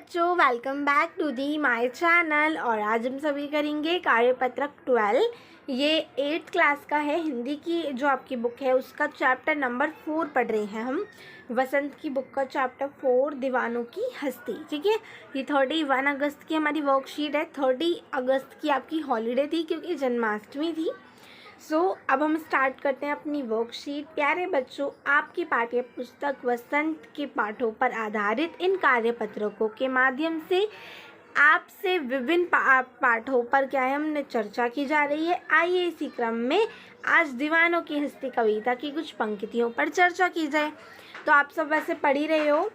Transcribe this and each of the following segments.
बच्चों, welcome back to the my channel. और आज हम सभी करेंगे कार्यपत्रक 12। ये 8th क्लास का है। हिंदी की जो आपकी बुक है उसका चैप्टर नंबर 4 पढ़ रहे हैं हम। वसंत की बुक का चैप्टर 4 दीवानों की हस्ती। ठीक है, ये 31 अगस्त की हमारी वर्कशीट है। 30 अगस्त की आपकी हॉलीडे थी क्योंकि जन्माष्टमी थी। अब हम स्टार्ट करते हैं अपनी वर्कशीट। प्यारे बच्चों, आपकी पाठ्य पुस्तक वसंत के पाठों पर आधारित इन कार्यपत्रकों के माध्यम से आपसे विभिन्न पाठों पर क्या है हमने चर्चा की जा रही है। आइए इसी क्रम में आज दीवानों की हस्ती कविता की कुछ पंक्तियों पर चर्चा की जाए। तो आप सब वैसे पढ़ ही रहे हो,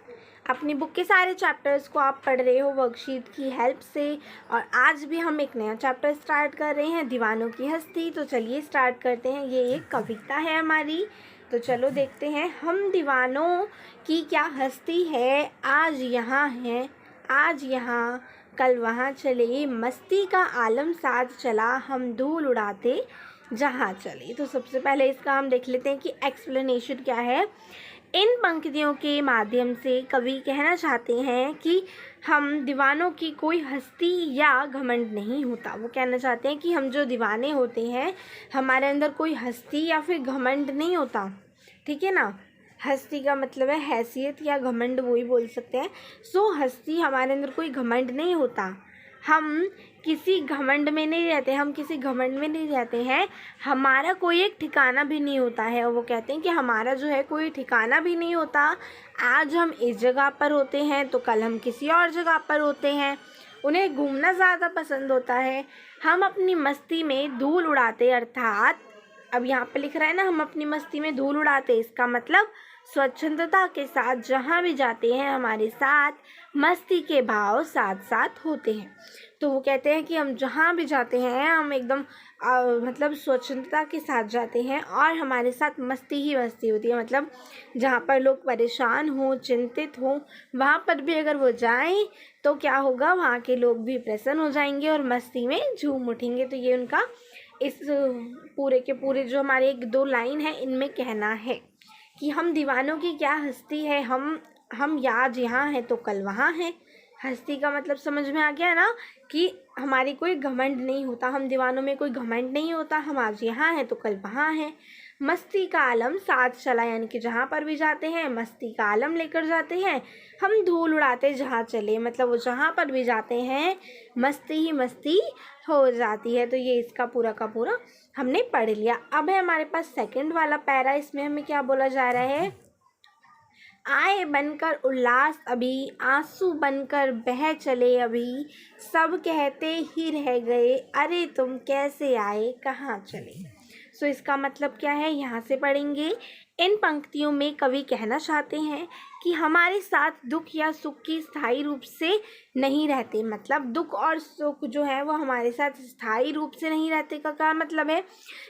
अपनी बुक के सारे चैप्टर्स को आप पढ़ रहे हो वर्कशीट की हेल्प से। और आज भी हम एक नया चैप्टर स्टार्ट कर रहे हैं, दीवानों की हस्ती। तो चलिए स्टार्ट करते हैं। ये एक कविता है हमारी, तो चलो देखते हैं। हम दीवानों की क्या हस्ती है, आज यहाँ है, आज यहाँ कल वहाँ चले, मस्ती का आलम साथ चला, हम धूल उड़ाते जहाँ चले। तो सबसे पहले इसका हम देख लेते हैं कि एक्सप्लेनेशन क्या है। इन पंक्तियों के माध्यम से कवि कहना चाहते हैं कि हम दीवानों की कोई हस्ती या घमंड नहीं होता। वो कहना चाहते हैं कि हम जो दीवाने होते हैं हमारे अंदर कोई हस्ती या फिर घमंड नहीं होता। ठीक है ना, हस्ती का मतलब है हैसियत या घमंड, वो ही बोल सकते हैं। हस्ती हमारे अंदर कोई घमंड नहीं होता। हम किसी घमंड में नहीं रहते, हम किसी घमंड में नहीं रहते हैं। हमारा कोई एक ठिकाना भी नहीं होता है। और वो कहते हैं कि हमारा जो है कोई ठिकाना भी नहीं होता। आज हम इस जगह पर होते हैं तो कल हम किसी और जगह पर होते हैं। उन्हें घूमना ज़्यादा पसंद होता है। हम अपनी मस्ती में धूल उड़ाते, अर्थात अब यहाँ पे लिख रहा है ना, हम अपनी मस्ती में धूल उड़ाते। इसका मतलब स्वच्छंदता के साथ जहाँ भी जाते हैं हमारे साथ मस्ती के भाव साथ साथ होते हैं। तो वो कहते हैं कि हम जहाँ भी जाते हैं हम एकदम मतलब स्वच्छंदता के साथ जाते हैं और हमारे साथ मस्ती ही मस्ती होती है। मतलब जहाँ पर लोग परेशान हों, चिंतित हों, वहाँ पर भी अगर वो जाएं तो क्या होगा, वहाँ के लोग भी प्रसन्न हो जाएंगे और मस्ती में झूम उठेंगे। तो ये उनका इस पूरे के पूरे जो हमारे 1-2 लाइन है इनमें कहना है कि हम दीवानों की क्या हस्ती है। हम आज यहाँ हैं तो कल वहाँ हैं। हस्ती का मतलब समझ में आ गया ना कि हमारी कोई घमंड नहीं होता। हम दीवानों में कोई घमंड नहीं होता। हम आज यहाँ हैं तो कल वहाँ हैं। मस्ती का आलम साथ चला, यानी कि जहाँ पर भी जाते हैं मस्ती का आलम लेकर जाते हैं। हम धूल उड़ाते जहाँ चले, मतलब वो जहाँ पर भी जाते हैं मस्ती ही मस्ती हो जाती है। तो ये इसका पूरा का पूरा हमने पढ़ लिया। अब है हमारे पास सेकंड वाला पैरा। इसमें हमें क्या बोला जा रहा है, आए बनकर उल्लास अभी, आंसू बनकर बह चले अभी, सब कहते ही रह गए, अरे तुम कैसे आए कहाँ चले। इसका मतलब क्या है, यहाँ से पढ़ेंगे। इन पंक्तियों में कवि कहना चाहते हैं कि हमारे साथ दुख या सुख की स्थायी रूप से नहीं रहते। मतलब दुख और सुख जो है वो हमारे साथ स्थायी रूप से नहीं रहते का क्या मतलब है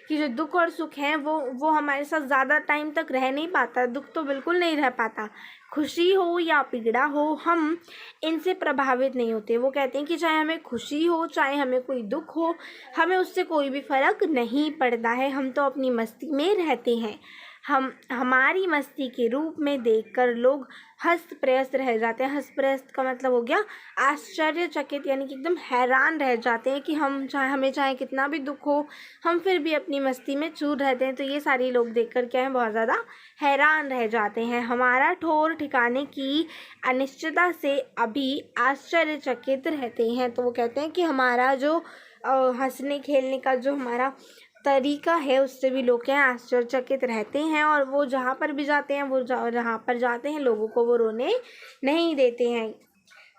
कि जो दुख और सुख है वो हमारे साथ ज़्यादा टाइम तक रह नहीं पाता। दुख तो बिल्कुल नहीं रह पाता। खुशी हो या पीड़ा हो, हम इनसे प्रभावित नहीं होते। वो कहते हैं कि चाहे हमें खुशी हो चाहे हमें कोई दुख हो, हमें उससे कोई भी फ़र्क नहीं पड़ता है। हम तो अपनी मस्ती में रहते हैं। हम हमारी मस्ती के रूप में देखकर लोग हस्त प्रयस्त रह जाते हैं। हस्त प्रयस्त का मतलब हो गया आश्चर्यचकित, यानी कि एकदम हैरान रह जाते हैं कि हमें चाहे कितना भी दुख हो हम फिर भी अपनी मस्ती में चूर रहते हैं। तो ये सारे लोग देखकर क्या है, बहुत ज़्यादा हैरान रह जाते हैं। हमारा ठौर ठिकाने की अनिश्चितता से अभी आश्चर्यचकित रहते हैं। तो वो कहते हैं कि हमारा जो हंसने खेलने का जो हमारा तरीका है उससे भी लोग क्या आश्चर्यचकित रहते हैं। और वो जहाँ पर भी जाते हैं जहाँ पर जाते हैं लोगों को वो रोने नहीं देते हैं।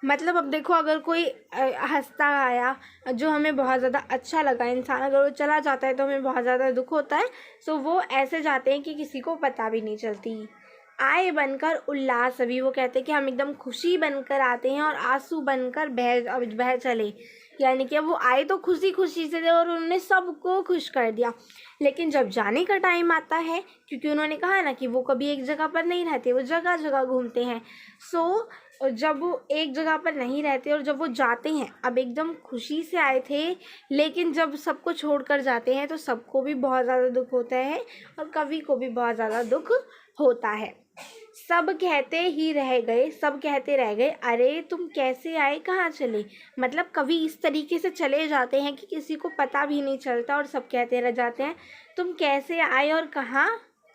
मतलब अब देखो, अगर कोई हंसता आया जो हमें बहुत ज़्यादा अच्छा लगा इंसान, अगर वो चला जाता है तो हमें बहुत ज़्यादा दुख होता है। वो ऐसे जाते हैं कि किसी को पता भी नहीं चलती। आए बनकर उल्लास अभी, वो कहते हैं कि हम एकदम खुशी बनकर आते हैं और आंसू बनकर बह चले, यानी कि अब वो आए तो खुशी खुशी से और उन्होंने सबको खुश कर दिया। लेकिन जब जाने का टाइम आता है, क्योंकि उन्होंने कहा ना कि वो कभी एक जगह पर नहीं रहते, वो जगह जगह घूमते हैं। जब वो एक जगह पर नहीं रहते और जब वो जाते हैं, अब एकदम खुशी से आए थे लेकिन जब सबको छोड़कर जाते हैं तो सबको भी बहुत ज़्यादा दुख होता है और कवि को भी बहुत ज़्यादा दुख होता है। सब कहते ही रह गए, सब कहते रह गए, अरे तुम कैसे आए कहाँ चले। मतलब कवि इस तरीके से चले जाते हैं कि किसी को पता भी नहीं चलता और सब कहते रह जाते हैं तुम कैसे आए और कहाँ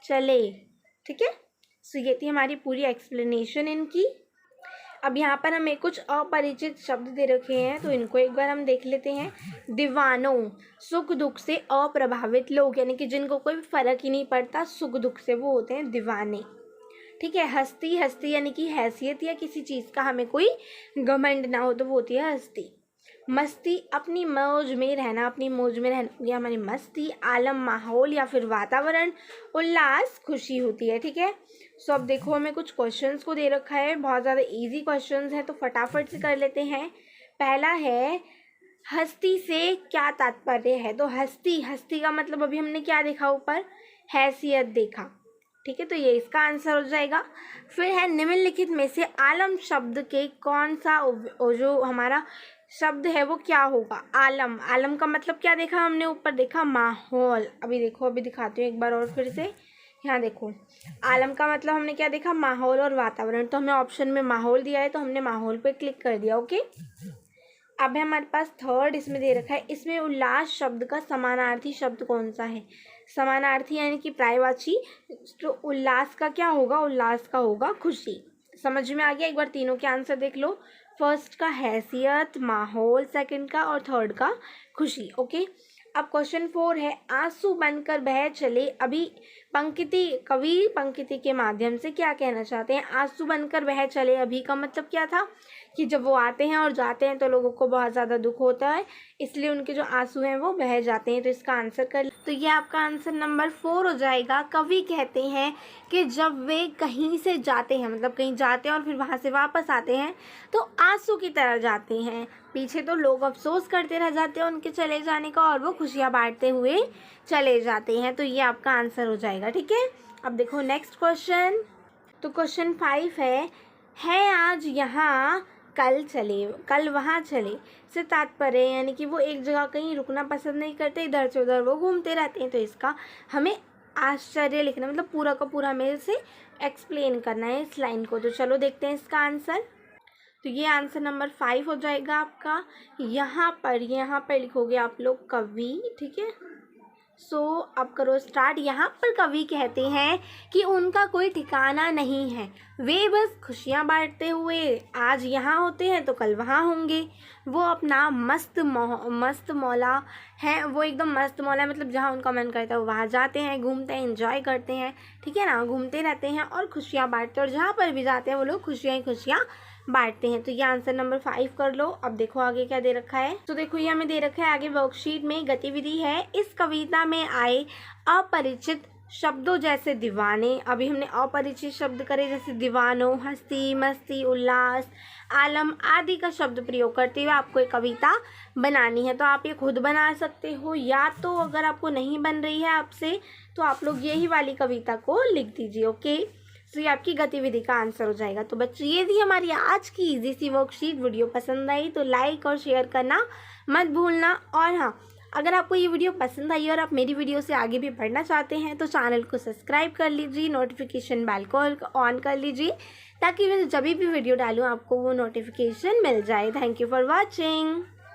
चले। ठीक है, सो ये थी हमारी पूरी एक्सप्लेनेशन इनकी। अब यहाँ पर हमें कुछ अपरिचित शब्द दे रखे हैं तो इनको एक बार हम देख लेते हैं। दीवानों, सुख दुख से अप्रभावित लोग, यानी कि जिनको कोई फर्क ही नहीं पड़ता सुख दुख से, वो होते हैं दीवाने। ठीक है, हस्ती, हस्ती यानी कि हैसियत या किसी चीज़ का हमें कोई घमंड ना हो तो वो होती है हस्ती। मस्ती, अपनी मौज में रहना, अपनी मौज में रहना ये हमारी मस्ती। आलम, माहौल या फिर वातावरण। उल्लास, खुशी होती है। ठीक है, सो अब देखो हमें कुछ क्वेश्चंस को दे रखा है, बहुत ज़्यादा इजी क्वेश्चंस हैं तो फटाफट से कर लेते हैं। पहला है हस्ती से क्या तात्पर्य है। तो हस्ती, हस्ती का मतलब अभी हमने क्या देखा ऊपर, हैसियत देखा। ठीक है, तो ये इसका आंसर हो जाएगा। फिर है निम्नलिखित में से आलम शब्द के कौन सा जो हमारा शब्द है वो क्या होगा। आलम, आलम का मतलब क्या देखा हमने ऊपर, देखा माहौल। अभी देखो, अभी दिखाती हूँ एक बार और फिर से। यहाँ देखो, आलम का मतलब हमने क्या देखा, माहौल और वातावरण। तो हमें ऑप्शन में माहौल दिया है तो हमने माहौल पे क्लिक कर दिया। ओके, अब है हमारे पास थर्ड, इसमें दे रखा है, इसमें उल्लास शब्द का समानार्थी शब्द कौन सा है। समानार्थी यानी कि पर्यायवाची, तो उल्लास का क्या होगा, उल्लास का होगा खुशी। समझ में आ गया। एक बार तीनों के आंसर देख लो। फर्स्ट का हैसियत, माहौल, सेकंड का और थर्ड का खुशी। ओके, अब क्वेश्चन 4 है, आंसू बनकर बह चले। अभी पंक्ति, कवि पंक्ति के माध्यम से क्या कहना चाहते हैं। आंसू बनकर बह चले, अभी का मतलब क्या था कि जब वो आते हैं और जाते हैं तो लोगों को बहुत ज़्यादा दुख होता है, इसलिए उनके जो आंसू हैं वो बह जाते हैं। तो इसका आंसर कर, तो ये आपका आंसर नंबर 4 हो जाएगा। कवि कहते हैं कि जब वे कहीं से जाते हैं, मतलब कहीं जाते हैं और फिर वहाँ से वापस आते हैं तो आंसू की तरह जाते हैं। पीछे तो लोग अफसोस करते रह जाते हैं उनके चले जाने का और वो खुशियाँ बांटते हुए चले जाते हैं। तो ये आपका आंसर हो जाएगा। ठीक है, अब देखो नेक्स्ट क्वेश्चन। तो क्वेश्चन 5 है आज यहाँ कल चले, कल वहाँ चले से तात्पर्य, यानी कि वो एक जगह कहीं रुकना पसंद नहीं करते, इधर से उधर वो घूमते रहते हैं। तो इसका हमें आश्चर्य लिखना, मतलब पूरा का पूरा मेरे से एक्सप्लेन करना है इस लाइन को। तो चलो देखते हैं इसका आंसर। तो ये आंसर नंबर 5 हो जाएगा आपका। यहाँ पर लिखोगे आप लोग कवि। ठीक है, सो अब करो स्टार्ट। यहाँ पर कवि कहते हैं कि उनका कोई ठिकाना नहीं है, वे बस खुशियाँ बांटते हुए आज यहाँ होते हैं तो कल वहाँ होंगे। वो अपना मस्त मौला है, वो एकदम मस्त मौला है, मतलब जहाँ उनका मन करता है वो वहाँ जाते हैं, घूमते हैं, एंजॉय करते हैं। ठीक है ना, घूमते रहते हैं और खुशियाँ बांटते हैं, और जहाँ पर भी जाते हैं वो लोग खुशियाँ ही खुशियाँ बांटते हैं। तो ये आंसर नंबर 5 कर लो। अब देखो आगे क्या दे रखा है। तो देखो ये हमें दे रखा है आगे वर्कशीट में गतिविधि है, इस कविता में आए अपरिचित शब्दों जैसे दीवाने। अभी हमने अपरिचित शब्द करे, जैसे दीवानों, हस्ती, मस्ती, उल्लास, आलम आदि का शब्द प्रयोग करते हुए आपको एक कविता बनानी है। तो आप ये खुद बना सकते हो, या तो अगर आपको नहीं बन रही है आपसे तो आप लोग यही वाली कविता को लिख दीजिए। ओके, तो ये आपकी गतिविधि का आंसर हो जाएगा। तो बच्चों ये थी हमारी आज की इजी सी वर्कशीट। वीडियो पसंद आई तो लाइक और शेयर करना मत भूलना। और हाँ, अगर आपको ये वीडियो पसंद आई और आप मेरी वीडियो से आगे भी पढ़ना चाहते हैं तो चैनल को सब्सक्राइब कर लीजिए, नोटिफिकेशन बेल को ऑन कर लीजिए, ताकि मैं जब भी वीडियो डालूँ आपको वो नोटिफिकेशन मिल जाए। Thank you for watching.